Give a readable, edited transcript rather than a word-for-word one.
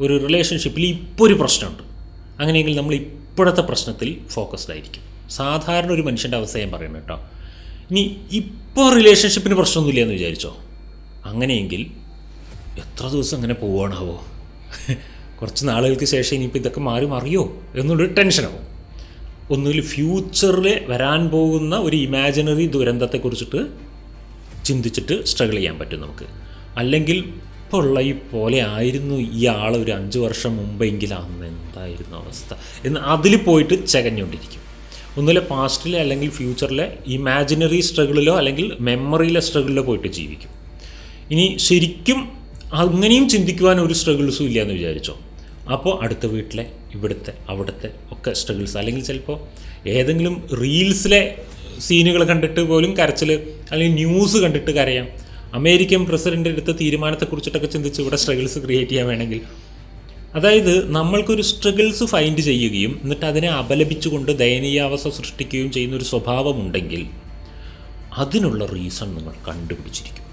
ഒരു റിലേഷൻഷിപ്പിൽ ഇപ്പോൾ ഒരു പ്രശ്നമുണ്ട്, അങ്ങനെയെങ്കിൽ നമ്മൾ ഇപ്പോഴത്തെ പ്രശ്നത്തിൽ ഫോക്കസ്ഡ് ആയിരിക്കും. സാധാരണ ഒരു മനുഷ്യൻ്റെ അവസ്ഥ ഞാൻ പറയുന്നത് കേട്ടോ. ഇനി ഇപ്പോൾ റിലേഷൻഷിപ്പിന് പ്രശ്നമൊന്നുമില്ല എന്ന് വിചാരിച്ചോ, അങ്ങനെയെങ്കിൽ എത്ര ദിവസം അങ്ങനെ പോവുകയാണാവോ? കുറച്ച് നാളുകൾക്ക് ശേഷം ഇനിയിപ്പോൾ ഇതൊക്കെ മാറി മറിയോ എന്നുള്ളൊരു ടെൻഷനാവും. ഒന്നുകിൽ ഫ്യൂച്ചറിൽ വരാൻ പോകുന്ന ഒരു ഇമാജിനറി ദുരന്തത്തെക്കുറിച്ചിട്ട് ചിന്തിച്ചിട്ട് സ്ട്രഗിൾ ചെയ്യാൻ പറ്റും നമുക്ക്. അല്ലെങ്കിൽ ഇപ്പോൾ ഉള്ള ഈ പോലെ ആയിരുന്നു ഈ ആൾ ഒരു 5 വർഷം മുമ്പെങ്കിൽ അന്ന് എന്തായിരുന്നു അവസ്ഥ എന്ന് അതിൽ പോയിട്ട് ചകഞ്ഞുകൊണ്ടിരിക്കും. ഒന്നുമില്ല പാസ്റ്റിലെ അല്ലെങ്കിൽ ഫ്യൂച്ചറിലെ ഇമാജിനറി സ്ട്രഗിളിലോ അല്ലെങ്കിൽ മെമ്മറിയിലെ സ്ട്രഗിളിലോ പോയിട്ട് ജീവിക്കും. ഇനി ശരിക്കും അങ്ങനെയും ചിന്തിക്കുവാൻ ഒരു സ്ട്രഗിൾസും ഇല്ല എന്ന് വിചാരിച്ചോ, അപ്പോൾ അടുത്ത വീട്ടിലെ ഇവിടുത്തെ അവിടുത്തെ ഒക്കെ സ്ട്രഗിൾസ്, അല്ലെങ്കിൽ ചിലപ്പോൾ ഏതെങ്കിലും റീൽസിലെ സീനുകൾ കണ്ടിട്ട് പോലും കരച്ചിൽ, അല്ലെങ്കിൽ ന്യൂസ് കണ്ടിട്ട് കരയാം. അമേരിക്കൻ പ്രസിഡൻ്റ് എടുത്ത തീരുമാനത്തെക്കുറിച്ചിട്ടൊക്കെ ചിന്തിച്ച് ഇവിടെ സ്ട്രഗിൾസ് ക്രിയേറ്റ് ചെയ്യാൻ വേണമെങ്കിൽ. അതായത് നമ്മൾക്കൊരു സ്ട്രഗിൾസ് ഫൈൻഡ് ചെയ്യുകയും എന്നിട്ട് അതിനെ അപലപിച്ചുകൊണ്ട് ദയനീയാവസ്ഥ സൃഷ്ടിക്കുകയും ചെയ്യുന്നൊരു സ്വഭാവമുണ്ടെങ്കിൽ അതിനുള്ള റീസൺ നിങ്ങൾ കണ്ടുപിടിച്ചിരിക്കും.